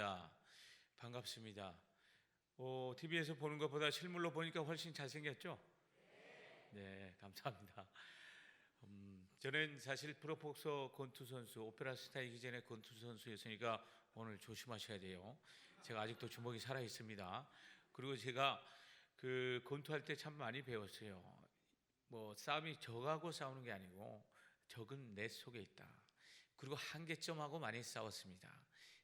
감사합니다. 반갑습니다. TV에서 보는 것보다 실물로 보니까 훨씬 잘생겼죠? 네, 감사합니다. 저는 사실 프로복서 권투 선수, 오페라 스타이기 전에 권투 선수였으니까 오늘 조심하셔야 돼요. 제가 아직도 주먹이 살아 있습니다. 그리고 제가 그 권투할 때 참 많이 배웠어요. 뭐 싸움이 적하고 싸우는 게 아니고 적은 내 속에 있다. 그리고 한계점하고 많이 싸웠습니다.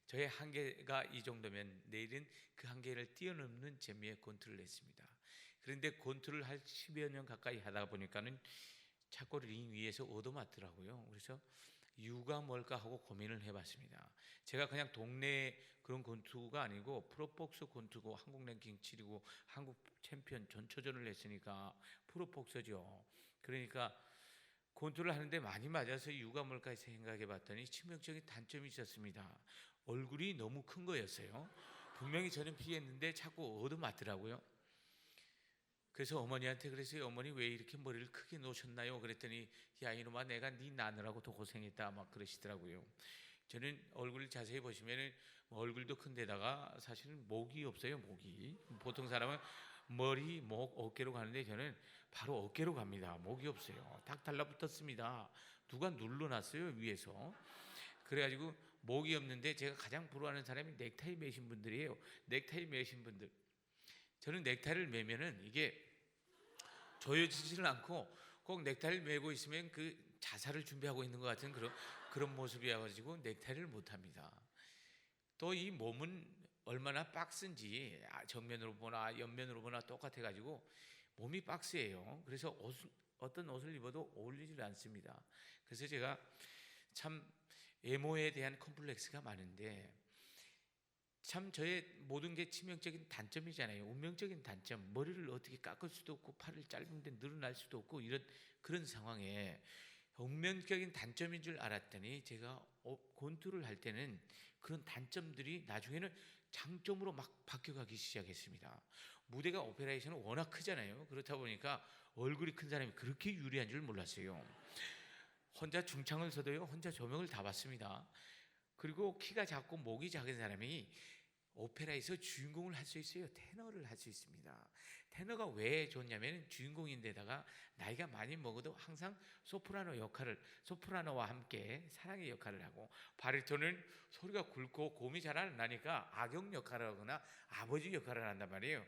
저의 한계가 이 정도면 내일은 그 한계를 뛰어넘는 재미의 권투를 했습니다. 그런데 권투를 한 10여 년 가까이 하다 보니까는 자꾸 링 위에서 얻어맞더라고요. 그래서 이유가 뭘까 하고 고민을 해봤습니다. 제가 그냥 동네 그런 권투가 아니고 프로복서 권투고 한국 랭킹 7이고 한국 챔피언 전초전을 했으니까 프로복서죠. 그러니까 권투를 하는데 많이 맞아서 이유가 뭘까 생각해 봤더니 치명적인 단점이 있었습니다. 얼굴이 너무 큰 거였어요. 분명히 저는 피했는데 자꾸 얻어맞더라고요. 그래서 어머니한테 그랬어요. 어머니 왜 이렇게 머리를 크게 놓으셨나요? 그랬더니 야 이놈아 내가 네 나느라고 더 고생했다 막 그러시더라고요. 저는 얼굴을 자세히 보시면 얼굴도 큰데다가 사실은 목이 없어요. 목이 보통 사람은 머리, 목, 어깨로 가는데 저는 바로 어깨로 갑니다. 목이 없어요. 딱 달라붙었습니다. 누가 눌러놨어요 위에서. 그래가지고 목이 없는데 제가 가장 부러워하는 사람이 넥타이 매신 분들이에요. 넥타이 매신 분들. 저는 넥타이를 매면은 이게 조여지지는 않고 꼭 넥타이를 매고 있으면 그 자살을 준비하고 있는 것 같은 그런 모습이어가지고 넥타이를 못합니다. 또 이 몸은 얼마나 박스인지 정면으로 보나 옆면으로 보나 똑같아가지고 몸이 박스예요. 그래서 어떤 옷을 입어도 어울리질 않습니다. 그래서 제가 참 외모에 대한 컴플렉스가 많은데 참 저의 모든 게 치명적인 단점이잖아요. 운명적인 단점. 머리를 어떻게 깎을 수도 없고 팔을 짧은데 늘어날 수도 없고 이런 그런 상황에 운명적인 단점인 줄 알았더니 제가 권투를 할 때는 그런 단점들이 나중에는 장점으로 막 바뀌어가기 시작했습니다. 무대가 오페라에서는 워낙 크잖아요. 그렇다 보니까 얼굴이 큰 사람이 그렇게 유리한 줄 몰랐어요. 혼자 중창을 서도요. 혼자 조명을 다 받습니다. 그리고 키가 작고 목이 작은 사람이 오페라에서 주인공을 할 수 있어요. 테너를 할 수 있습니다. 테너가 왜 좋냐면 주인공인데다가 나이가 많이 먹어도 항상 소프라노 역할을 소프라노와 함께 사랑의 역할을 하고 바리톤은 소리가 굵고 고음이 잘 안 나니까 악역 역할을 하거나 아버지 역할을 한단 말이에요.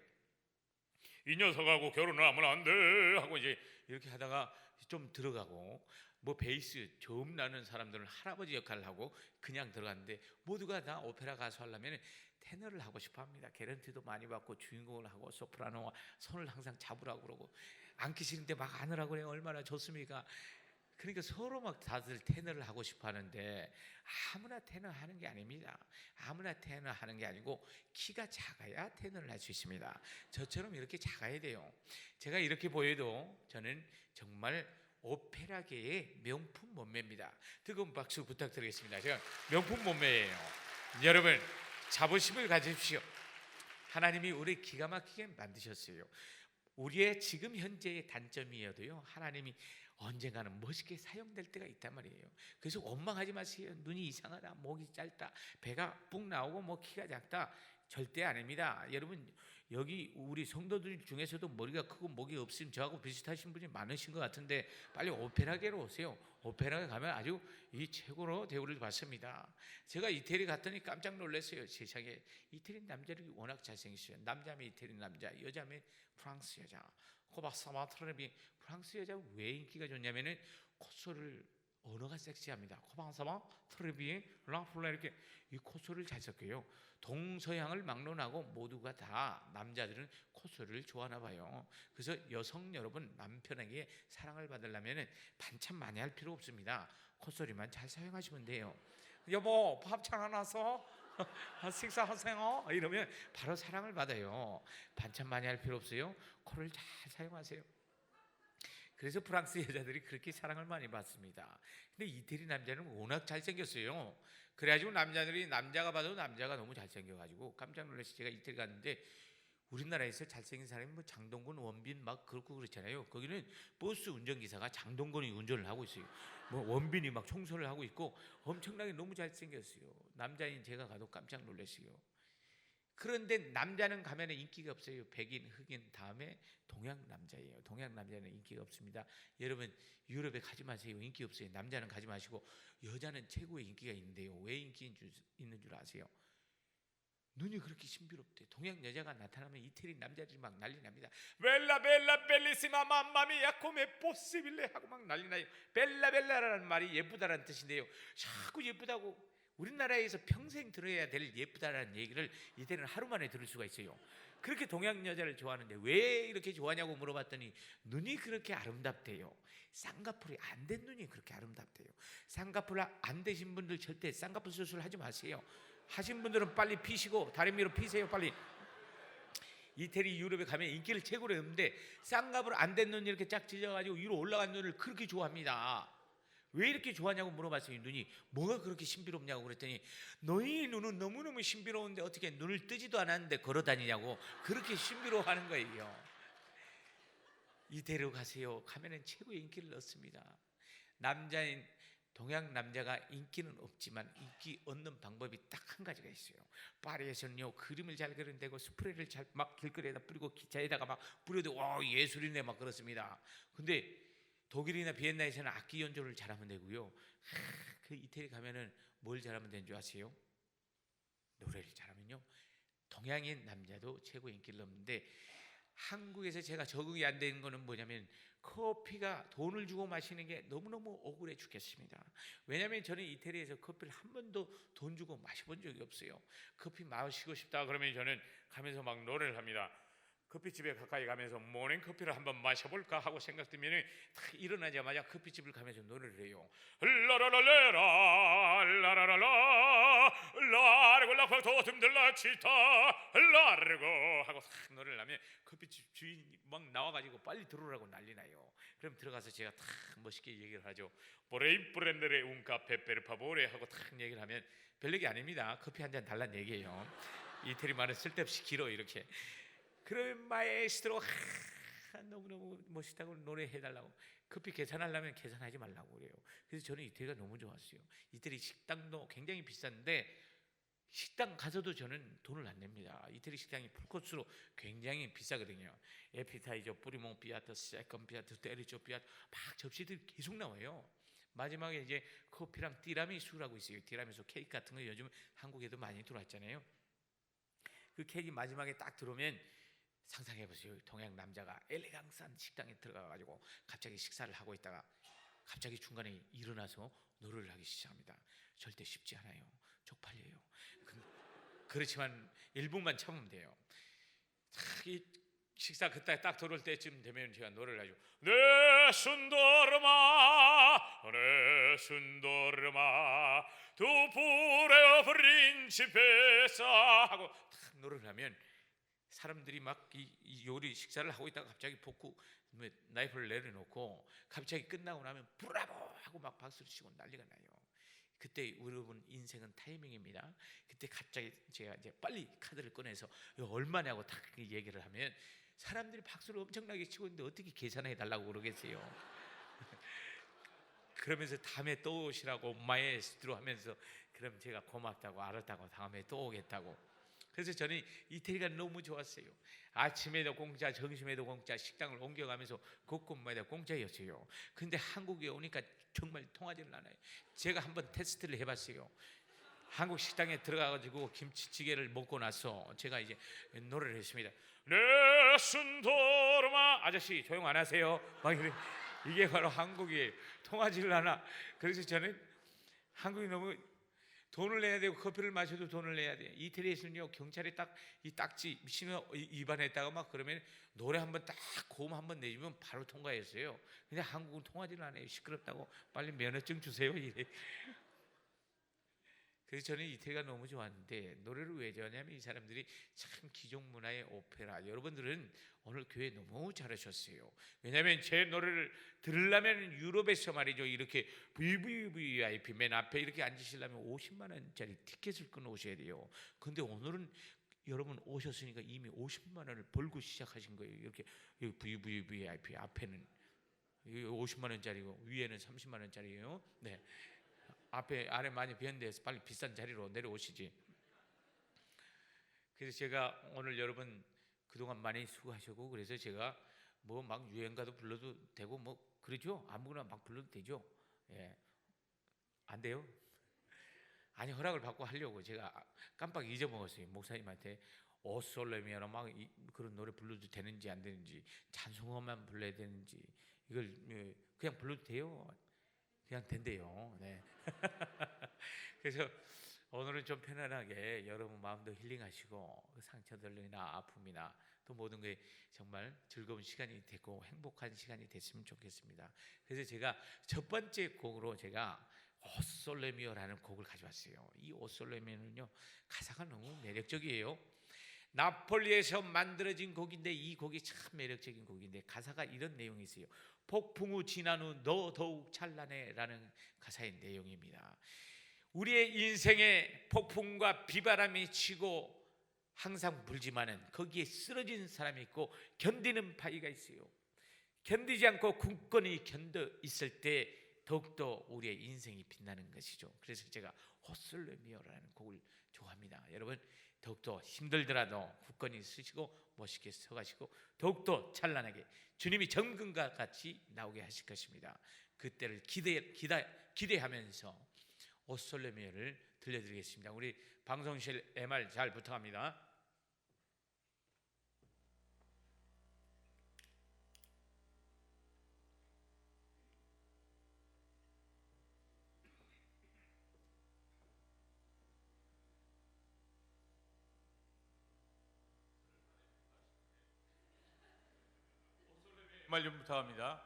이 녀석하고 결혼을 하면 안 돼 하고 이제 이렇게 하다가 좀 들어가고 뭐 베이스 저음 나는 사람들은 할아버지 역할을 하고 그냥 들어갔는데 모두가 다 오페라 가수 하려면 테너를 하고 싶어 합니다. 개런티도 많이 받고 주인공을 하고 소프라노와 손을 항상 잡으라고 그러고 앉기 싫은데 막 안으라고 그래요. 얼마나 좋습니까? 그러니까 서로 막 다들 테너를 하고 싶어 하는데 아무나 테너 하는 게 아닙니다. 아무나 테너 하는 게 아니고 키가 작아야 테너를 할 수 있습니다. 저처럼 이렇게 작아야 돼요. 제가 이렇게 보여도 저는 정말 오페라계의 명품 몸매입니다. 뜨거운 박수 부탁드리겠습니다. 제가 명품 몸매예요. 여러분 자부심을 가지십시오. 하나님이 우리 기가 막히게 만드셨어요. 우리의 지금 현재의 단점이어도요 하나님이 언젠가는 멋있게 사용될 때가 있단 말이에요. 그래서 원망하지 마세요. 눈이 이상하다, 목이 짧다, 배가 푹 나오고 뭐 키가 작다. 절대 아닙니다. 여러분 여기 우리 성도들 중에서도 머리가 크고 목이 없으면 저하고 비슷하신 분이 많으신 것 같은데 빨리 오페라계로 오세요. 오페라에 가면 아주 이 최고로 대우를 받습니다. 제가 이태리 갔더니 깜짝 놀랐어요. 세상에 이태리 남자들이 워낙 잘생겼어요. 남자면 이태리 남자, 여자면 프랑스 여자. 코박사마트레비 프랑스 여자 왜 인기가 좋냐면은 콧소리를 언어가 섹시합니다. 코방사마 트레비 랑플라 이렇게 이 콧소리를 잘 섞여요. 동서양을 막론하고 모두가 다 남자들은 콧소리를 좋아하나 봐요. 그래서 여성 여러분 남편에게 사랑을 받으려면 반찬 많이 할 필요 없습니다. 콧소리만 잘 사용하시면 돼요. 여보 밥잘 안 와서 식사하세요 이러면 바로 사랑을 받아요. 반찬 많이 할 필요 없어요. 코를 잘 사용하세요. 그래서 프랑스 여자들이 그렇게 사랑을 많이 받습니다. 근데 이태리 남자는 워낙 잘생겼어요. 그래가지고 남자들이 남자가 봐도 남자가 너무 잘생겨가지고 깜짝 놀랐어요. 제가 이태리 갔는데 우리나라에서 잘생긴 사람이 뭐 장동건, 원빈 막 그렇고 그렇잖아요. 거기는 버스 운전기사가 장동건이 운전을 하고 있어요. 뭐 원빈이 막 청소를 하고 있고 엄청나게 너무 잘생겼어요. 남자인 제가 가도 깜짝 놀랐어요. 그런데 남자는 가면 인기가 없어요. 백인, 흑인 다음에 동양 남자예요. 동양 남자는 인기가 없습니다. 여러분 유럽에 가지 마세요. 인기 없어요. 남자는 가지 마시고 여자는 최고의 인기가 있는데요. 왜 인기 있는 줄 아세요? 눈이 그렇게 신비롭대. 동양 여자가 나타나면 이태리 남자들이 막 난리 납니다. 벨라 벨라 벨리시마 맘마미야 코메 포시빌레 하고 막 난리 나요. 벨라 벨라라는 말이 예쁘다라는 뜻인데요. 자꾸 예쁘다고 우리나라에서 평생 들어야 될 예쁘다라는 얘기를 이때는 하루 만에 들을 수가 있어요. 그렇게 동양 여자를 좋아하는데 왜 이렇게 좋아하냐고 물어봤더니 눈이 그렇게 아름답대요. 쌍꺼풀이 안 된 눈이 그렇게 아름답대요. 쌍꺼풀 안 되신 분들 절대 쌍꺼풀 수술 하지 마세요. 하신 분들은 빨리 피시고 다른 미로 피세요. 빨리. 이태리 유럽에 가면 인기를 최고로 했는데 쌍꺼풀 안 된 눈 이렇게 쫙 찔려가지고 위로 올라간 눈을 그렇게 좋아합니다. 왜 이렇게 좋아하냐고 물어봤어요. 눈이 뭐가 그렇게 신비롭냐고 그랬더니 너희 눈은 너무너무 신비로운데 어떻게 눈을 뜨지도 않았는데 걸어다니냐고 그렇게 신비로워하는 거예요. 이태리로 가세요. 가면은 최고의 인기를 얻습니다. 남자인 동양 남자가 인기는 없지만 인기 얻는 방법이 딱 한 가지가 있어요. 파리에서는요 그림을 잘 그리는데고 스프레이를 잘 막 길거리에다 뿌리고 기차에다가 막 뿌려도 와 예술이네 막 그렇습니다. 근데 독일이나 비엔나에서는 악기 연주를 잘하면 되고요. 그 이태리 가면은 뭘 잘하면 되는 줄 아세요? 노래를 잘하면요 동양인 남자도 최고 인기를 얻는데 한국에서 제가 적응이 안 되는 거는 뭐냐면 커피가 돈을 주고 마시는 게 너무너무 억울해 죽겠습니다. 왜냐하면 저는 이태리에서 커피를 한 번도 돈 주고 마셔본 적이 없어요. 커피 마시고 싶다 그러면 저는 가면서 막 노래를 합니다. 커피집에 가까이 가면서 모닝커피를 한번 마셔볼까 하고 생각되면 딱 일어나자마자 커피집을 가면서 노래를 해요. 라라라라라 라라라라 라르고 라파토 듬들라 치타 라르고 하고 딱 노래를 하면 커피집 주인이 막 나와가지고 빨리 들어오라고 난리 나요. 그럼 들어가서 제가 딱 멋있게 얘기를 하죠. 보레이 프렌데레 운카 페페르 파보레 하고 딱 얘기를 하면 별 얘기 아닙니다. 커피 한 잔 달란 얘기예요. 이태리 말은 쓸데없이 길어 이렇게. 그러면 마에스트로 너무너무 멋있다고 노래해달라고 커피 계산하려면 계산하지 말라고 그래요. 그래서 저는 이태리가 너무 좋았어요. 이태리 식당도 굉장히 비싼데 식당 가서도 저는 돈을 안 냅니다. 이태리 식당이 풀코스로 굉장히 비싸거든요. 에피타이저, 뿌리몽 피아트, 세컨 피아트, 테리조 피아트 막 접시들이 계속 나와요. 마지막에 이제 커피랑 티라미수라고 있어요. 티라미수 케이크 같은 거 요즘 한국에도 많이 들어왔잖아요. 그 케이크 마지막에 딱 들어오면 상상해보세요. 동양 남자가 엘레강스한 식당에 들어가가지고 갑자기 식사를 하고 있다가 갑자기 중간에 일어나서 노래를 하기 시작합니다. 절대 쉽지 않아요. 쪽팔려요. 그렇지만 1분만 참으면 돼요. 이 식사 그때 딱 들어올 때쯤 되면 제가 노래를 하죠. 네 순도르마 네 순도르마 두 부레어 프린치페사 하고 딱 노래를 하면 사람들이 막 이 요리 식사를 하고 있다가 갑자기 포크 나이프를 내려놓고 갑자기 끝나고 나면 브라보 하고 막 박수를 치고 난리가 나요. 그때 여러분 인생은 타이밍입니다. 그때 갑자기 제가 이제 빨리 카드를 꺼내서 얼마냐고 딱 얘기를 하면 사람들이 박수를 엄청나게 치고 있는데 어떻게 계산해 달라고 그러겠어요. 그러면서 다음에 또 오시라고 마에스트로 하면서 그럼 제가 고맙다고 알았다고 다음에 또 오겠다고. 그래서 저는 이태리가 너무 좋았어요. 아침에도 공짜, 점심에도 공짜, 식당을 옮겨가면서 곳곳마다 공짜였어요. 근데 한국에 오니까 정말 통하지는 않아요. 제가 한번 테스트를 해봤어요. 한국 식당에 들어가가지고 김치찌개를 먹고 나서 제가 이제 노래를 했습니다. 네 순도르마 아저씨 조용 안 하세요. 막 이래. 이게 바로 한국이에요. 통하지를 않아. 그래서 저는 한국이 너무 돈을 내야 되고 커피를 마셔도 돈을 내야 돼. 이태리에서는요 경찰이 딱 이 딱지 신호 위반했다가 막 그러면 노래 한번 딱 고음 한번 내주면 바로 통과했어요. 근데 한국은 통하지는 않아요. 시끄럽다고 빨리 면허증 주세요 이래. 그래서 저는 이태리가 너무 좋았는데 노래를 왜 좋아하냐면 이 사람들이 참 기존 문화의 오페라. 여러분들은 오늘 교회 너무 잘하셨어요. 왜냐하면 제 노래를 들으려면 유럽에서 말이죠 이렇게 VVVIP 맨 앞에 이렇게 앉으시려면 50만 원짜리 티켓을 끊어 오셔야 돼요. 근데 오늘은 여러분 오셨으니까 이미 50만 원을 벌고 시작하신 거예요. 이렇게 VVVIP 앞에는 50만 원짜리고 위에는 30만 원짜리예요. 네, 앞에 아래 많이 비었는데 빨리 비싼 자리로 내려오시지. 그래서 제가 오늘 여러분 그동안 많이 수고하셨고, 그래서 제가 뭐 막 유행가도 불러도 되고 뭐 그러죠. 아무거나 막 불러도 되죠. 예, 안 돼요? 아니, 허락을 받고 하려고 제가 깜빡 잊어먹었어요. 목사님한테 오솔레미아나 막 그런 노래 불러도 되는지 안 되는지, 찬송어만 불러야 되는지, 이걸 그냥 불러도 돼요. 그냥 된대요. 네. 그래서 오늘은 좀 편안하게 여러분 마음도 힐링하시고 상처들이나 아픔이나 또 모든 게 정말 즐거운 시간이 되고 행복한 시간이 됐으면 좋겠습니다. 그래서 제가 첫 번째 곡으로 제가 오솔레미오라는 곡을 가져왔어요. 이 오솔레미오는요, 가사가 너무 매력적이에요. 나폴리에서 만들어진 곡인데 이 곡이 참 매력적인 곡인데 가사가 이런 내용이 있어요. 폭풍 후 지난 후 너 더욱 찬란해 라는 가사의 내용입니다. 우리의 인생에 폭풍과 비바람이 치고 항상 불지만은 거기에 쓰러진 사람이 있고 견디는 바위가 있어요. 견디지 않고 굳건히 견뎌 있을 때 더욱더 우리의 인생이 빛나는 것이죠. 그래서 제가 오솔레미오라는 곡을 좋아합니다. 여러분 더욱더 힘들더라도 굳건히 서시고 멋있게 서가시고 더욱더 찬란하게 주님이 정금과 같이 나오게 하실 것입니다. 그때를 기대하면서 오솔레미오를 들려드리겠습니다. 우리 방송실 MR 잘 부탁합니다. MR 좀 부탁합니다.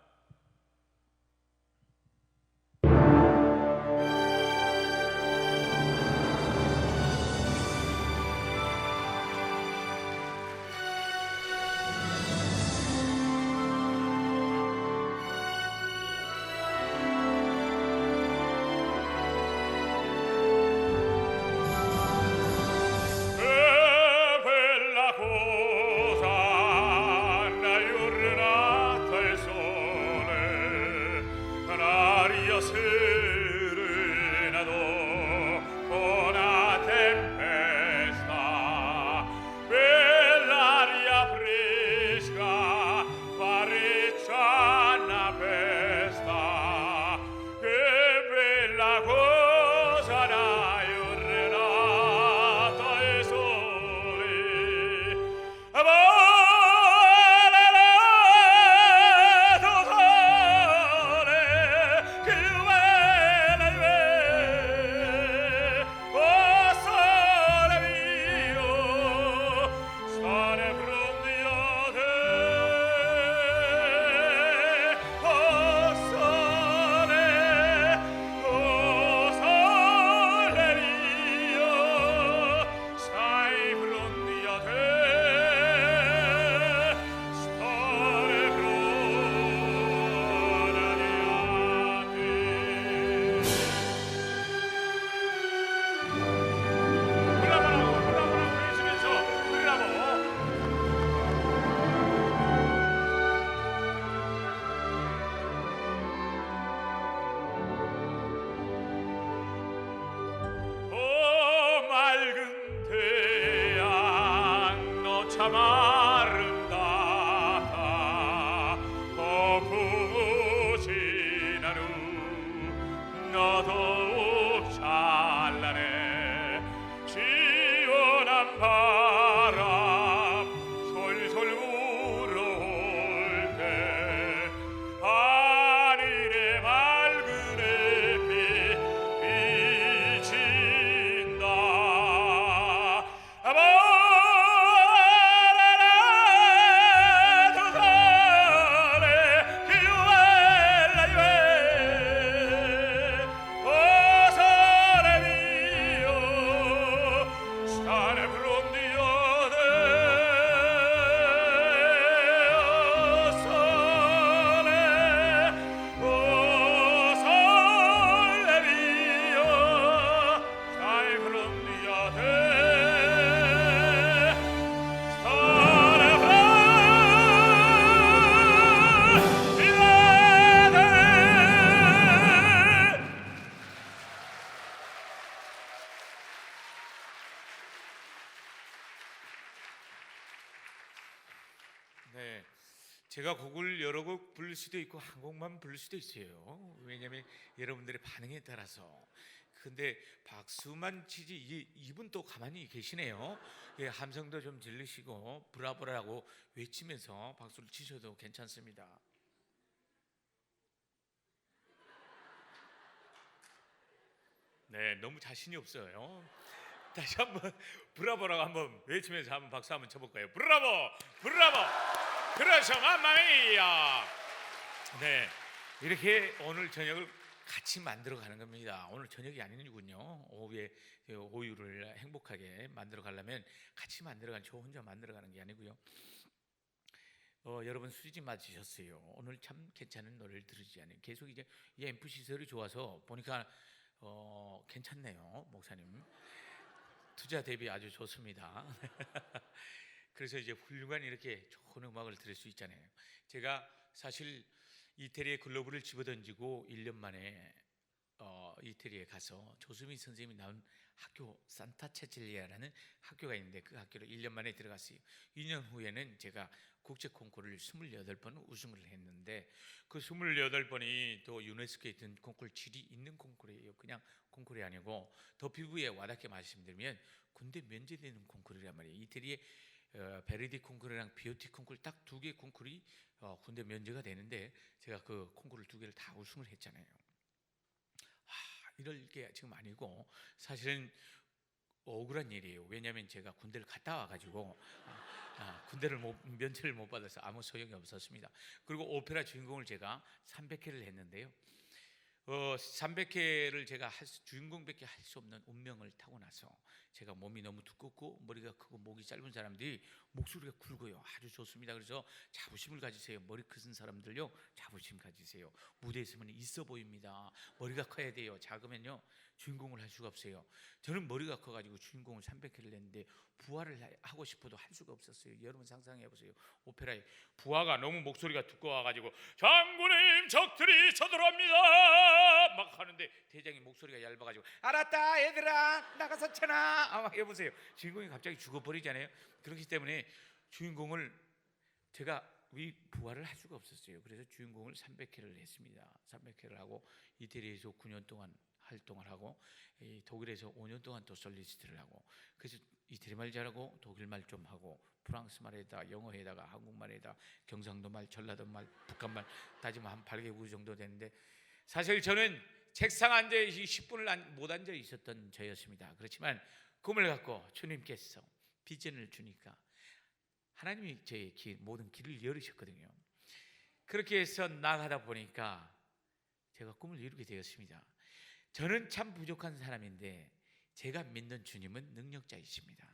참 아름답다. 폭풍 지난 후 너 더욱 찬란해. 시원한 바람 솔솔 불어올 때 하늘의 맑은 햇빛 비친다. 네, 제가 곡을 여러 곡 부를 수도 있고 한 곡만 부를 수도 있어요. 왜냐하면 여러분들의 반응에 따라서. 근데 박수만 치지 이분 또 가만히 계시네요. 예, 함성도 좀 들리시고 브라보라고 외치면서 박수를 치셔도 괜찮습니다. 네, 너무 자신이 없어요. 다시 한번 브라보라고 한번 외치면서 한번 박수 한번 쳐볼까요? 브라보, 브라보. 그렇죠, 맘마미야. 네, 이렇게 오늘 저녁을 같이 만들어 가는 겁니다. 오늘 저녁이 아니군요. 오후에 오유를 행복하게 만들어 가려면 같이 만들어 가는, 저 혼자 만들어 가는 게 아니고요. 여러분 수지 맞으셨어요. 오늘 참 괜찮은 노래를 들으지 않아요. 계속 이제 이 앰프 시설이 좋아서 보니까 괜찮네요, 목사님. 투자 대비 아주 좋습니다. 그래서 이제 훌륭한 이렇게 좋은 음악을 들을 수 있잖아요. 제가 사실 이태리에 글로브를 집어던지고 1년 만에 이태리에 가서 조수미 선생님이 나온 학교 산타 체칠리아라는 학교가 있는데 그 학교로 1년 만에 들어갔어요. 2년 후에는 제가 국제 콩쿠르를 28번 우승을 했는데 그 28번이 또 유네스코에 든 콩쿠르 질이 있는 콩쿠르예요. 그냥 콩쿠르이 아니고 더 피부에 와닿게 말씀드리면 군대 면제되는 콩쿠르란 말이에요. 이태리에 베르디 콩쿠르랑 비오티 콩쿠르 딱 두 개 콩쿠르이 군대 면제가 되는데 제가 그 콩쿠르 두 개를 다 우승을 했잖아요. 이럴 게 지금 아니고 사실은 억울한 일이에요. 왜냐하면 제가 군대를 갔다 와가지고 군대를 면제를 못 받아서 아무 소용이 없었습니다. 그리고 오페라 주인공을 제가 300회를 했는데요. 300회를 제가 주인공밖에 할 수 없는 운명을 타고 나서 제가 몸이 너무 두껍고 머리가 크고 목이 짧은 사람들이 목소리가 굵어요. 아주 좋습니다. 그래서 자부심을 가지세요. 머리 큰 사람들요, 자부심 가지세요. 무대에 서면 있어 보입니다. 머리가 커야 돼요. 작으면요 주인공을 할 수가 없어요. 저는 머리가 커가지고 주인공을 300회를 했는데 부하를 하고 싶어도 할 수가 없었어요. 여러분 상상해 보세요. 오페라에 부하가 너무 목소리가 두꺼워가지고 장군님 적들이 쳐들어옵니다 막 하는데 대장이 목소리가 얇아가지고 알았다 얘들아 나가서 쳐놔 막 해보세요. 주인공이 갑자기 죽어버리잖아요. 그렇기 때문에 주인공을 제가 부하를 할 수가 없었어요. 그래서 주인공을 300회를 했습니다. 300회를 하고 이태리에서 9년 동안 활동을 하고 독일에서 5년 동안 또 솔리스트를 하고 그래서 이태리 말 잘하고 독일 말 좀 하고 프랑스 말에다 영어에다가 한국말에다 경상도 말, 전라도 말, 북한 말 따지면 한 8개국 정도 되는데 사실 저는 책상 앉아 10분을 못 앉아 있었던 저였습니다. 그렇지만 꿈을 갖고 주님께서 비전을 주니까 하나님이 제 모든 길을 열으셨거든요. 그렇게 해서 나가다 보니까 제가 꿈을 이루게 되었습니다. 저는 참 부족한 사람인데 제가 믿는 주님은 능력자이십니다.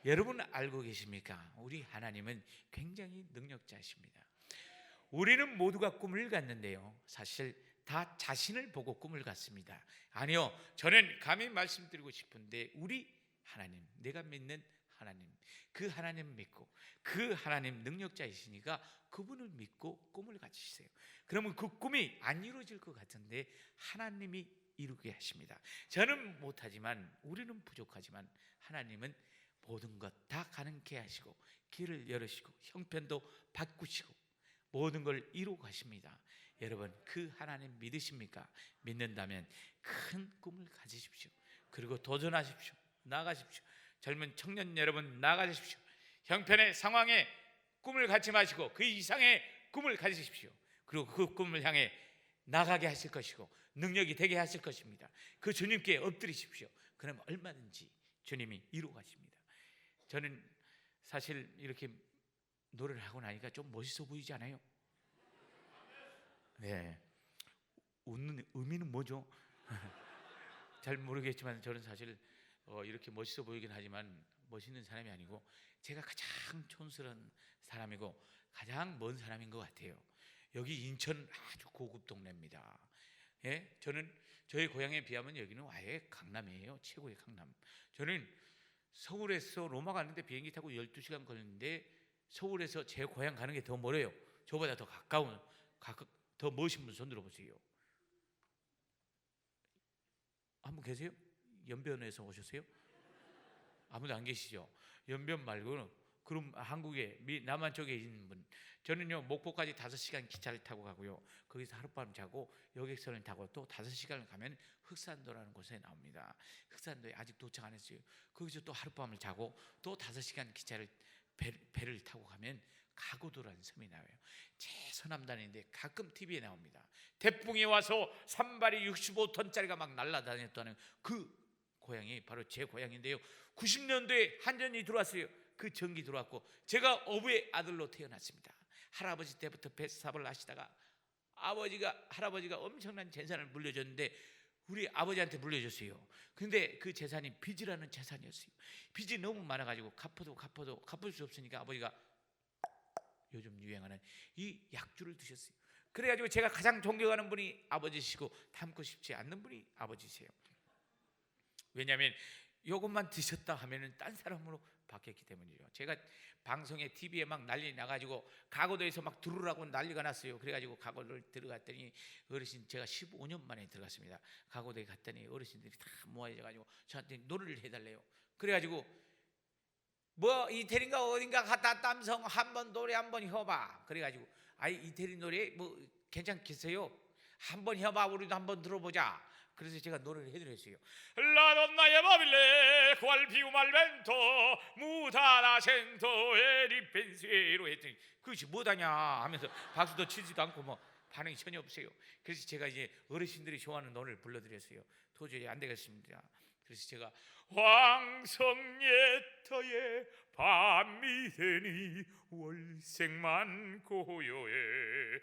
여러분 알고 계십니까? 우리 하나님은 굉장히 능력자이십니다. 우리는 모두가 꿈을 갖는데요, 사실 다 자신을 보고 꿈을 갖습니다. 아니요, 저는 감히 말씀드리고 싶은데 우리 하나님, 내가 믿는 하나님, 그 하나님 믿고 그 하나님 능력자이시니까 그분을 믿고 꿈을 가지세요. 그러면 그 꿈이 안 이루어질 것 같은데 하나님이 이루게 하십니다. 저는 못하지만, 우리는 부족하지만 하나님은 모든 것 다 가능케 하시고 길을 열으시고 형편도 바꾸시고 모든 걸 이루고 가십니다. 여러분 그 하나님 믿으십니까? 믿는다면 큰 꿈을 가지십시오. 그리고 도전하십시오. 나가십시오. 젊은 청년 여러분 나가십시오. 형편의 상황에 꿈을 갖지 마시고 그 이상의 꿈을 가지십시오. 그리고 그 꿈을 향해 나가게 하실 것이고 능력이 되게 하실 것입니다. 그 주님께 엎드리십시오. 그러면 얼마든지 주님이 이루어 가십니다. 저는 사실 이렇게 노래를 하고 나니까 좀 멋있어 보이지 않아요? 네. 웃는 의미는 뭐죠? 잘 모르겠지만 저는 사실 이렇게 멋있어 보이긴 하지만 멋있는 사람이 아니고 제가 가장 촌스러운 사람이고 가장 먼 사람인 것 같아요. 여기 인천 아주 고급 동네입니다. 예? 저는 저희 고향에 비하면 여기는 아예 강남이에요. 최고의 강남. 저는 서울에서 로마 가는데 비행기 타고 12시간 걸리는데 서울에서 제 고향 가는 게 더 멀어요. 저보다 더 가까운, 더 멋진 분 손 들어보세요. 한 분 계세요? 연변에서 오셨어요? 아무도 안 계시죠? 연변 말고는 그럼 한국에 남한 쪽에 있는 분, 저는요 목포까지 5시간 기차를 타고 가고요, 거기서 하룻밤 자고 여객선을 타고 또 5시간을 가면 흑산도라는 곳에 나옵니다. 흑산도에 아직 도착 안 했어요. 거기서 또 하룻밤을 자고 또 5시간 기차를 배를 타고 가면 가고도라는 섬이 나와요. 최서남단인데 가끔 TV에 나옵니다. 태풍이 와서 산발이 65톤짜리가 막 날아다녔다는 그 고향이 바로 제 고향인데요. 90년도에 한전이 들어왔어요. 그 전기 들어왔고 제가 어부의 아들로 태어났습니다. 할아버지 때부터 배사업을 하시다가 할아버지가 엄청난 재산을 물려줬는데 우리 아버지한테 물려줬어요. 근데 그 재산이 빚이라는 재산이었어요. 빚이 너무 많아가지고 갚을 수 없으니까 아버지가 요즘 유행하는 이 약주를 드셨어요. 그래가지고 제가 가장 존경하는 분이 아버지시고 닮고 싶지 않는 분이 아버지세요. 왜냐하면 이것만 드셨다 하면은 딴 사람으로 바뀌었기 때문이죠. 제가 방송에 TV에 막 난리 나가지고 가고도에서 막 들으라고 난리가 났어요. 그래가지고 가고도를 들어갔더니 어르신, 제가 15년 만에 들어갔습니다. 가고도에 갔더니 어르신들이 다 모아져가지고 저한테 노래를 해달래요. 그래가지고 뭐 이태리인가 어딘가 갔다 땀성 한번 노래 한번 해봐. 그래가지고 아이 이태리 노래 뭐 괜찮겠어요? 한번 해봐, 우리도 한번 들어보자. 그래서 제가 노래를 해드렸어요. 라돈나의 바빌레 구알 피우말 벤토 무다나 센토 에리 펜세로 했더니 그것이 뭐다냐 하면서 박수도 치지도 않고 뭐 반응이 전혀 없어요. 그래서 제가 이제 어르신들이 좋아하는 노래를 불러드렸어요. 도저히 안 되겠습니다. 그래서 제가 황성예터에 밤이 되니 월색만 고요해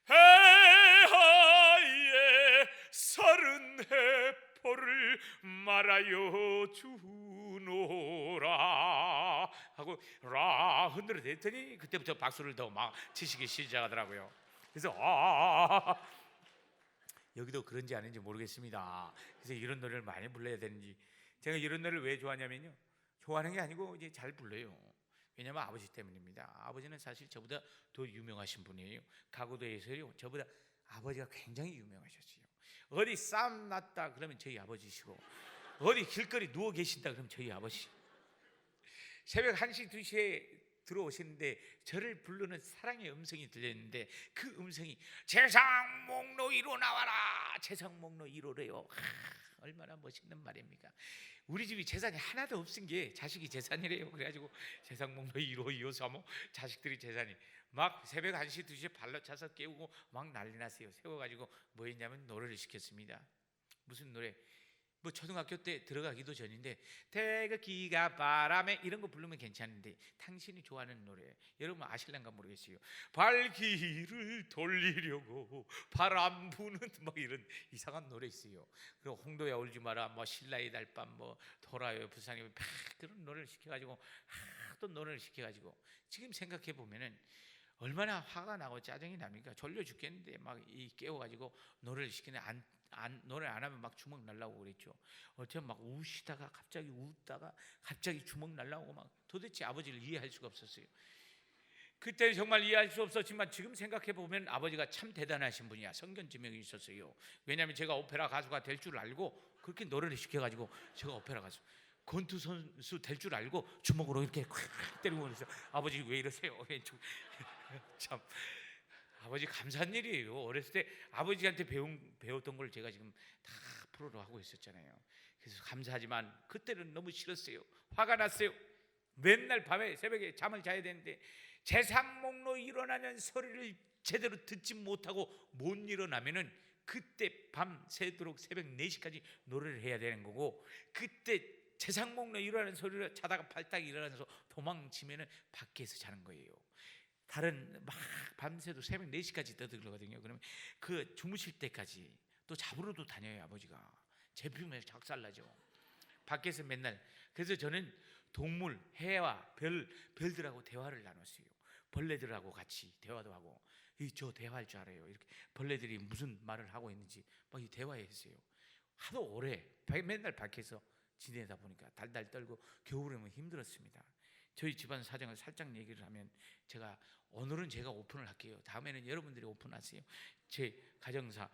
해하에 서른 해포를 말아요 주노라 하고 라 흔들어 댔더니 그때부터 박수를 더 막 치시기 시작하더라고요. 그래서 여기도 그런지 아닌지 모르겠습니다. 그래서 이런 노래를 많이 불러야 되는지, 제가 이런 노래를 왜 좋아하냐면요, 좋아하는 게 아니고 이제 잘 불러요. 왜냐면 아버지 때문입니다. 아버지는 사실 저보다 더 유명하신 분이에요. 가고도에서요 저보다 아버지가 굉장히 유명하셨어요. 어디 싸움 났다 그러면 저희 아버지시고, 어디 길거리 누워 계신다 그러면 저희 아버지. 새벽 1시 2시에 들어오시는데 저를 부르는 사랑의 음성이 들렸는데 그 음성이 재상목로 1호 나와라, 재상목로 1호래요. 얼마나 멋있는 말입니까? 우리 집이 재산이 하나도 없은 게 자식이 재산이래요. 그래가지고 재상목로 1호 2호 3호 자식들이 재산이 막 새벽 1시 2시에 발로 차서 깨우고 막 난리 났어요. 세워가지고 뭐 했냐면 노래를 시켰습니다. 무슨 노래? 뭐 초등학교 때 들어가기도 전인데 태극기가 바람에 이런 거 부르면 괜찮은데 당신이 좋아하는 노래 여러분 아실란가 모르겠어요. 발길을 돌리려고 바람 부는 뭐 이런 이상한 노래 있어요. 그리고 홍도야 울지 마라, 뭐 신라의 달밤, 뭐 돌아요 부산에 그런 노래를 시켜가지고 또 노래를 시켜가지고 지금 생각해 보면은 얼마나 화가 나고 짜증이 납니까? 졸려 죽겠는데 막 이 깨워가지고 노래를 시키는데 노래 안 하면 막 주먹 날라오고 그랬죠. 어쩌면 막 우시다가 갑자기 웃다가 갑자기 주먹 날라오고 막 도대체 아버지를 이해할 수가 없었어요. 그때 정말 이해할 수 없었지만 지금 생각해 보면 아버지가 참 대단하신 분이야. 성견지명이 있었어요. 왜냐하면 제가 오페라 가수가 될 줄 알고 그렇게 노래를 시켜가지고 제가 오페라 가수 권투 선수 될 줄 알고 주먹으로 이렇게 콱 때리고 그래서 아버지 왜 이러세요? 참 아버지 감사한 일이에요. 어렸을 때 아버지한테 배웠던 걸 제가 지금 다 프로로 하고 있었잖아요. 그래서 감사하지만 그때는 너무 싫었어요. 화가 났어요. 맨날 밤에 새벽에 잠을 자야 되는데 재상목로 일어나는 소리를 제대로 듣지 못하고 못 일어나면은 그때 밤 새도록 새벽 4시까지 노래를 해야 되는 거고, 그때 재상목로 일어나는 소리를 자다가 발딱 일어나서 도망치면은 밖에서 자는 거예요. 다른 막 밤새도 새벽 4시까지 떠들거든요. 그러면 그 주무실 때까지 또 잡으러도 다녀요. 아버지가 제품에 작살나죠. 밖에서 맨날. 그래서 저는 동물, 해와 별들하고 대화를 나눴어요. 벌레들하고 같이 대화도 하고, 저 대화할 줄 알아요. 이렇게 벌레들이 무슨 말을 하고 있는지 막 대화했어요. 하도 오래 맨날 밖에서 지내다 보니까 달달 떨고 겨울에는 힘들었습니다. 저희 집안 사정을 살짝 얘기를 하면, 오늘은 제가 오픈을 할게요. 다음에는 여러분들이 오픈하세요. 제 가정사,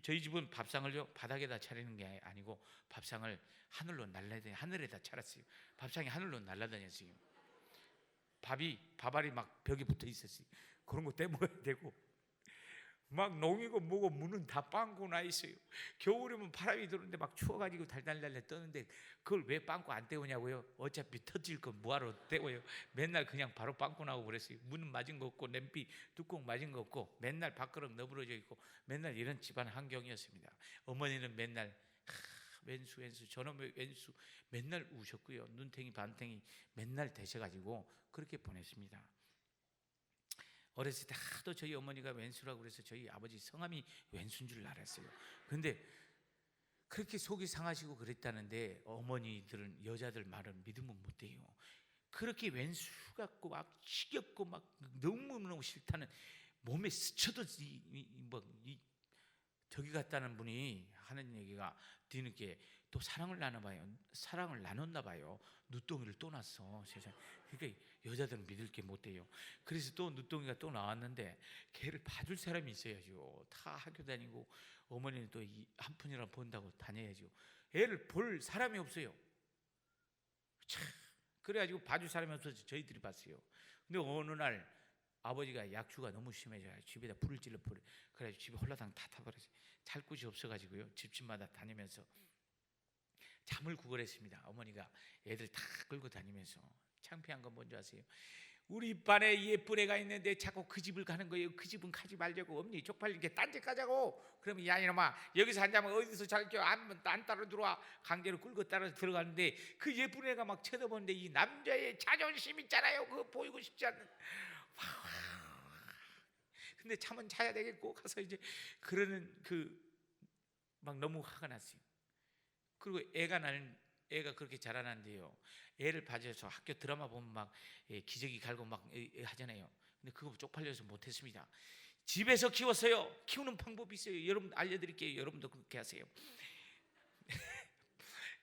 저희 집은 밥상을요 바닥에다 차리는 게 아니고 밥상을 하늘에다 차렸어요. 밥상이 하늘로 날아다녔어요. 밥알이 막 벽에 붙어 있었어요. 그런 거 떼먹어야 되고, 막 농이고 뭐고 문은 다 빵꾸 나 있어요. 겨울이면 바람이 들어오는데 막 추워가지고 달달달 떠는데 그걸 왜 빵꾸 안 떼우냐고요? 어차피 터질 거 뭐하러 떼워요? 맨날 그냥 바로 빵꾸 나고 그랬어요. 문 맞은 거 없고 냄비 뚜껑 맞은 거 없고 맨날 밥그릇 너부러져 있고 맨날 이런 집안 환경이었습니다. 어머니는 맨날 왼수 저놈의 왼수 맨날 우셨고요. 눈탱이 반탱이 맨날 대셔가지고 그렇게 보냈습니다. 어렸을 때 하도 저희 어머니가 왼수라고 그래서 저희 아버지 성함이 왼수인 줄 알았어요. 근데 그렇게 속이 상하시고 그랬다는데 어머니들은 여자들 말은 믿으면 못 돼요. 그렇게 왼수 같고 막 지겹고 막 너무너무 싫다는, 몸에 스쳐도 저기 갔다는 분이 하는 얘기가 뒤늦게 또 사랑을 나눴나 봐요. 눈덩이를 또 났어, 세상에. 그러니까 여자들은 믿을 게 못 돼요. 그래서 또 눈덩이가 또 나왔는데 걔를 봐줄 사람이 있어야죠. 다 학교 다니고 어머니는 또 한 푼이라도 번다고 다녀야죠. 애를 볼 사람이 없어요. 참, 그래가지고 봐줄 사람이 없어서 저희들이 봤어요. 근데 어느 날 아버지가 약주가 너무 심해져요. 집에다 불을 찔러 버려. 그래가지고 집에 홀라당 다 타버렸어요. 잘 곳이 없어가지고요. 집집마다 다니면서 잠을 구걸했습니다. 어머니가 애들 다 끌고 다니면서. 창피한 건 뭔지 아세요? 우리 반에 예쁜 애가 있는데 자꾸 그 집을 가는 거예요. 그 집은 가지 말자고. 엄니 쪽팔리게 딴 집 가자고. 그러면 야 이놈아 여기서 앉아면 어디서 잘게 안 따라 들어와. 강제로 끌고 따라서 들어가는데 그 예쁜 애가 막 쳐다보는데 이 남자의 자존심 있잖아요. 그거 보이고 싶지 않는. 근데 잠은 자야 되겠고 가서 이제 그러는 막 너무 화가 났어요. 그리고 애가 그렇게 자라난데요. 애를 봐줘서 학교 드라마 보면 막 기저귀 갈고 막 하잖아요. 근데 그거 쪽팔려서 못했습니다. 집에서 키웠어요. 키우는 방법이 있어요. 여러분 알려드릴게요. 여러분도 그렇게 하세요.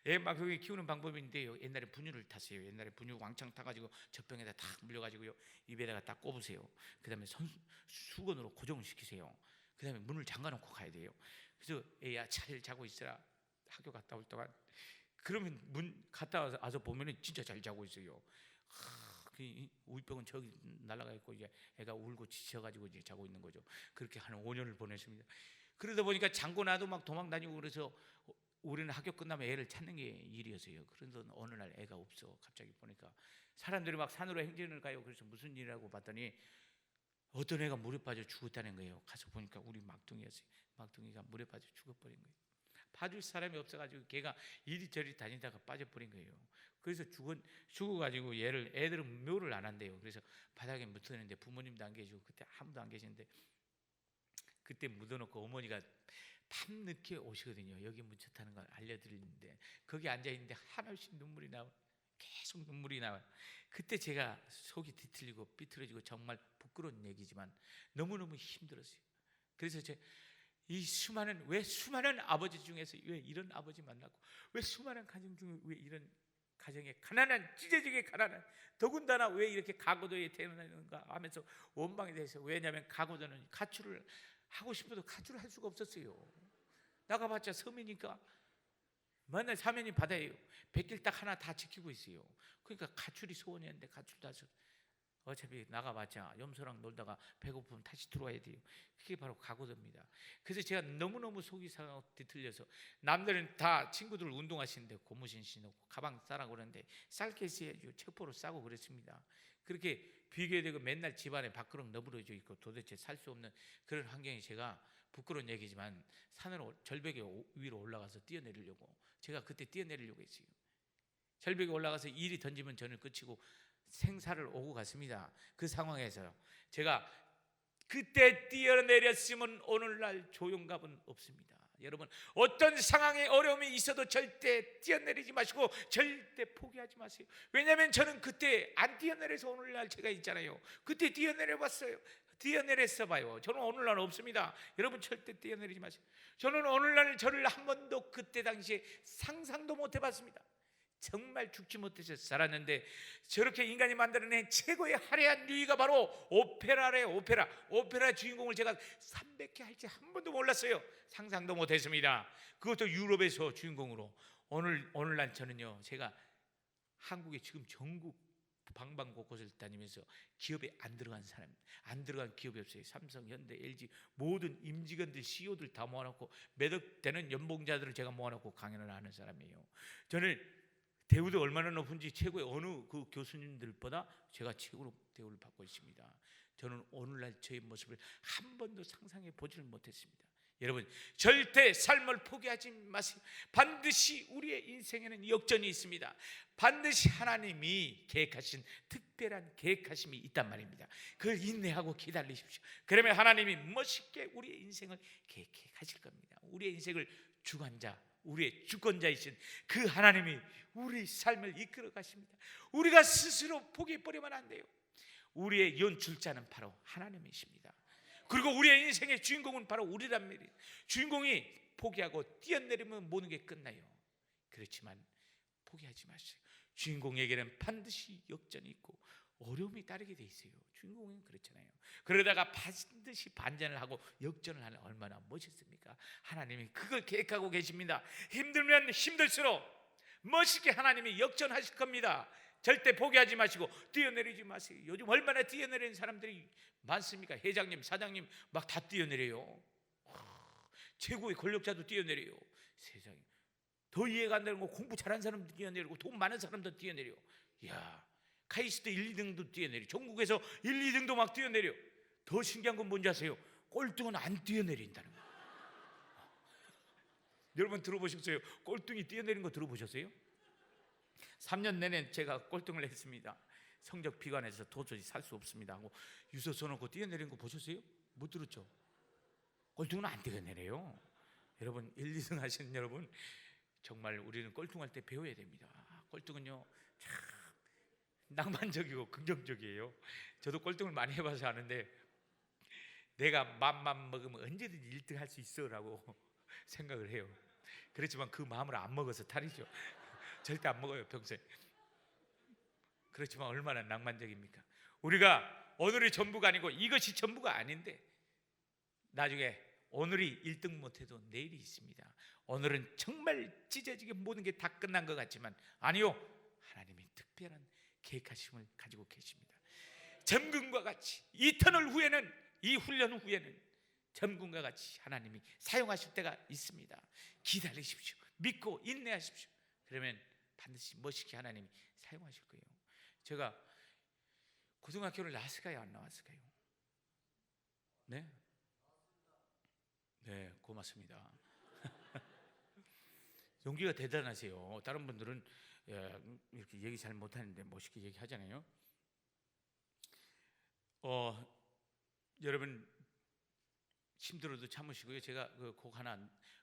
애 막 그렇게 키우는 방법인데요. 옛날에 분유를 탔어요. 옛날에 분유 왕창 타가지고 젖병에다 탁 물려가지고요. 입에다가 딱 꼽으세요. 그 다음에 수건으로 고정을 시키세요. 그 다음에 문을 잠가놓고 가야 돼요. 그래서 애야 잘 자고 있어라. 학교 갔다 올 동안. 그러면 문 갔다 와서 보면은 진짜 잘 자고 있어요. 우유병은 저기 날아가 있고 이제 애가 울고 지쳐가지고 이제 자고 있는 거죠. 그렇게 한 5년을 보냈습니다. 그러다 보니까 장고 나도 막 도망 다니고 그래서 우리는 학교 끝나면 애를 찾는 게 일이었어요. 그런데 어느 날 애가 없어. 갑자기 보니까 사람들이 막 산으로 행진을 가요. 그래서 무슨 일이라고 봤더니 어떤 애가 물에 빠져 죽었다는 거예요. 가서 보니까 우리 막둥이였어요. 막둥이가 물에 빠져 죽어버린 거예요. 봐줄 사람이 없어가지고 걔가 이리저리 다니다가 빠져버린 거예요. 그래서 죽어가지고 애들은 묘를 안 한대요. 그래서 바닥에 묻어있는데 부모님도 안 계시고 그때 아무도 안 계시는데 그때 묻어놓고 어머니가 밤늦게 오시거든요. 여기 묻혔다는 걸 알려드리는데 거기 앉아있는데 한없이 눈물이 나와요. 계속 눈물이 나와요. 그때 제가 속이 뒤틀리고 삐뚤어지고 정말 부끄러운 얘기지만 너무너무 힘들었어요. 그래서 이 수많은 아버지 중에서 왜 이런 아버지 만나고 왜 수많은 가정 중에 왜 이런 가정에 가난한 찢어지게 가난한 더군다나 왜 이렇게 가구도에 태어나는가 하면서 원망이 돼서 왜냐하면 가구도는 가출을 하고 싶어도 가출을 할 수가 없었어요. 나가봤자 섬이니까 맨날 사면이 바다예요. 백길 딱 하나 다 지키고 있어요. 그러니까 가출이 소원이었는데 가출도 할 수 어차피 나가봤자 염소랑 놀다가 배고프면 다시 들어와야 돼요. 그게 바로 가구도입니다. 그래서 제가 너무너무 속이 상하고 뒤틀려서 남들은 다 친구들 운동하시는데 고무신 신고 가방 싸라고 그러는데 쌀게 써야죠. 책보로 싸고 그랬습니다. 그렇게 비교되고 맨날 집안에 밖으로 너부러져 있고 도대체 살 수 없는 그런 환경이 제가 부끄러운 얘기지만 산으로 절벽에 위로 올라가서 뛰어내리려고 제가 그때 뛰어내리려고 했어요. 절벽에 올라가서 일이 던지면 저는 끝이고 생사를 오고 갔습니다. 그 상황에서 제가 그때 뛰어내렸으면 오늘날 조용갑은 없습니다. 여러분 어떤 상황에 어려움이 있어도 절대 뛰어내리지 마시고 절대 포기하지 마세요. 왜냐하면 저는 그때 안 뛰어내려서 오늘날 제가 있잖아요. 그때 뛰어내려봤어요. 뛰어내렸어 봐요. 저는 오늘날 없습니다. 여러분 절대 뛰어내리지 마세요. 저는 오늘날 저를 한 번도 그때 당시에 상상도 못 해봤습니다. 정말 죽지 못해서 살았는데 저렇게 인간이 만들어낸 최고의 화려한 유희가 바로 오페라래요. 오페라 주인공을 제가 300회 할지 한 번도 몰랐어요. 상상도 못했습니다. 그것도 유럽에서 주인공으로. 오늘날 저는요 제가 한국에 지금 전국 방방곳곳을 다니면서 기업에 안 들어간 사람, 안 들어간 기업이 없어요. 삼성, 현대, LG 모든 임직원들, CEO들 다 모아놓고 몇 억 되는 연봉자들을 제가 모아놓고 강연을 하는 사람이에요. 저는 대우도 얼마나 높은지 최고의 어느 그 교수님들보다 제가 최고로 대우를 받고 있습니다. 저는 오늘날 저의 모습을 한 번도 상상해 보지를 못했습니다. 여러분, 절대 삶을 포기하지 마세요. 반드시 우리의 인생에는 역전이 있습니다. 반드시 하나님이 계획하신 특별한 계획하심이 있단 말입니다. 그걸 인내하고 기다리십시오. 그러면 하나님이 멋있게 우리의 인생을 계획해 가실 겁니다. 우리의 인생을 주관자, 우리의 주권자이신 그 하나님이 우리 삶을 이끌어 가십니다. 우리가 스스로 포기해버리면 안 돼요. 우리의 연출자는 바로 하나님이십니다. 그리고 우리의 인생의 주인공은 바로 우리란 말이에요. 주인공이 포기하고 뛰어내리면 모든 게 끝나요. 그렇지만 포기하지 마세요. 주인공에게는 반드시 역전이 있고 어려움이 따르게 돼 있어요. 주인공은 그렇잖아요. 그러다가 반드시 반전을 하고 역전을 하는, 얼마나 멋있습니까? 하나님이 그걸 계획하고 계십니다. 힘들면 힘들수록 멋있게 하나님이 역전하실 겁니다. 절대 포기하지 마시고 뛰어내리지 마세요. 요즘 얼마나 뛰어내리는 사람들이 많습니까? 회장님, 사장님 막 다 뛰어내려요. 최고의 권력자도 뛰어내려요. 세상에 더 이해가 안 되는 거, 공부 잘하는 사람도 뛰어내리고 돈 많은 사람도 뛰어내려. 야, 카이스트 1, 2등도 뛰어내려. 전국에서 1, 2등도 막 뛰어내려. 더 신기한 건 뭔지 아세요? 꼴등은 안 뛰어내린다는 거예요. 여러분 들어보셨어요? 꼴등이 뛰어내린 거 들어보셨어요? 3년 내내 제가 꼴등을 했습니다. 성적 비관해서 도저히 살 수 없습니다 하고 유서 써놓고 뛰어내린 거 보셨어요? 못 들었죠? 꼴등은 안 뛰어내려요. 여러분 1, 2등 하시는 여러분, 정말 우리는 꼴등할 때 배워야 됩니다. 꼴등은요 참 낭만적이고 긍정적이에요. 저도 꼴등을 많이 해봐서 아는데, 내가 맘만 먹으면 언제든지 1등 할 수 있어 라고 생각을 해요. 그렇지만 그 마음을 안 먹어서 탈이죠. 절대 안 먹어요 평생. 그렇지만 얼마나 낭만적입니까? 우리가 오늘이 전부가 아니고 이것이 전부가 아닌데, 나중에 오늘이 1등 못해도 내일이 있습니다. 오늘은 정말 찢어지게 모든 게 다 끝난 것 같지만 아니요, 하나님이 특별한 계획하심을 가지고 계십니다. 점금과 같이 이 터널 후에는, 이 훈련 후에는 점금과 같이 하나님이 사용하실 때가 있습니다. 기다리십시오. 믿고 인내하십시오. 그러면 반드시 멋있게 하나님이 사용하실 거예요. 제가 고등학교를 나왔을까요? 안 나왔을까요? 네? 네, 고맙습니다. 용기가 대단하세요. 다른 분들은 이렇게 얘기 잘 못하는데 멋있게 얘기하잖아요. 여러분 힘들어도 참으시고요. 제가 그 곡 하나,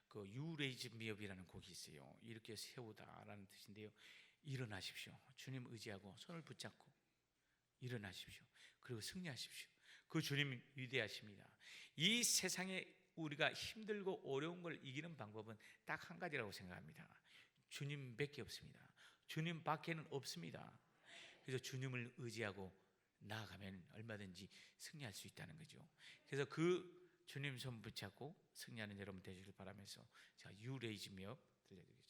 그 You Raise Me Up이라는 곡이 있어요. 이렇게 세우다라는 뜻인데요. 일어나십시오. 주님 의지하고 손을 붙잡고 일어나십시오. 그리고 승리하십시오. 그 주님 위대하십니다. 이 세상에 우리가 힘들고 어려운 걸 이기는 방법은 딱 한 가지라고 생각합니다. 주님밖에 없습니다. 주님 밖에는 없습니다. 그래서 주님을 의지하고 나아가면 얼마든지 승리할 수 있다는 거죠. 그래서 그 주님 손 붙잡고 승리하는 여러분 되시길 바라면서 제가 You Raise Me Up 들려드리겠습니다.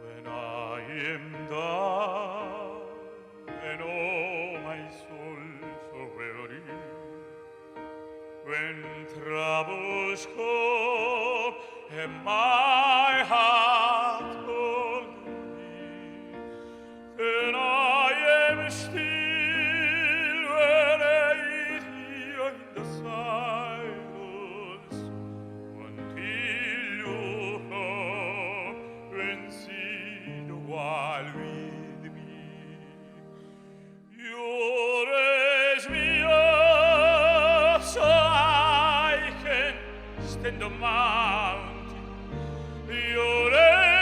When I am down and oh my soul so weary, when troubles come and my heart holds me, then I am still when I hear in the silence until you come and sing a while with me. You raise me up so I can stand the mountain. You raise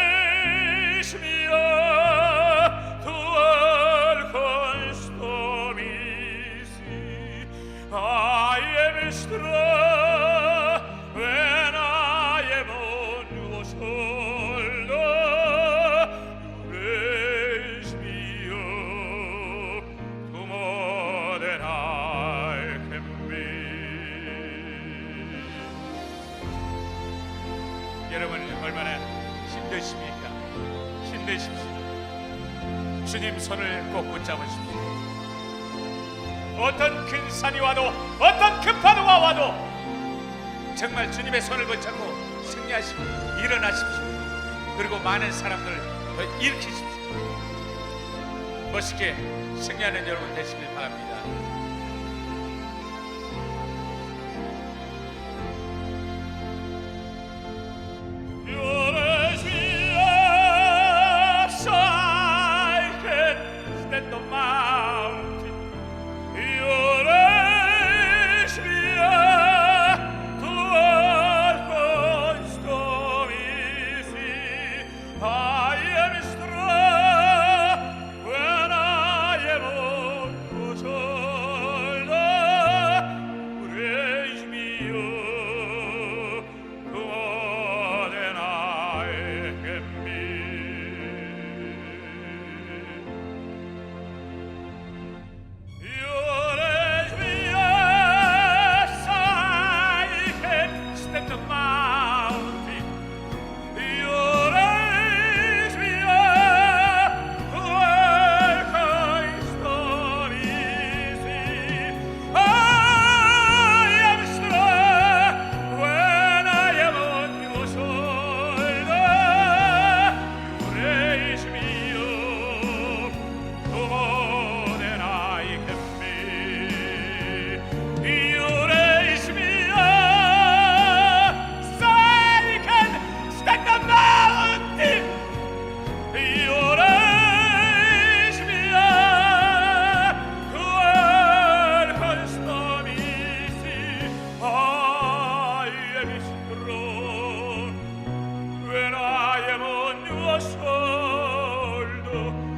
주님 손을 꼭 붙잡으십시오. 어떤 큰 산이 와도 어떤 큰 파도가 와도 정말 주님의 손을 붙잡고 승리하시고 일어나십시오. 그리고 많은 사람들을 더 일으키십시오. 멋있게 승리하는 여러분 되시길 바랍니다. When I am on your shoulder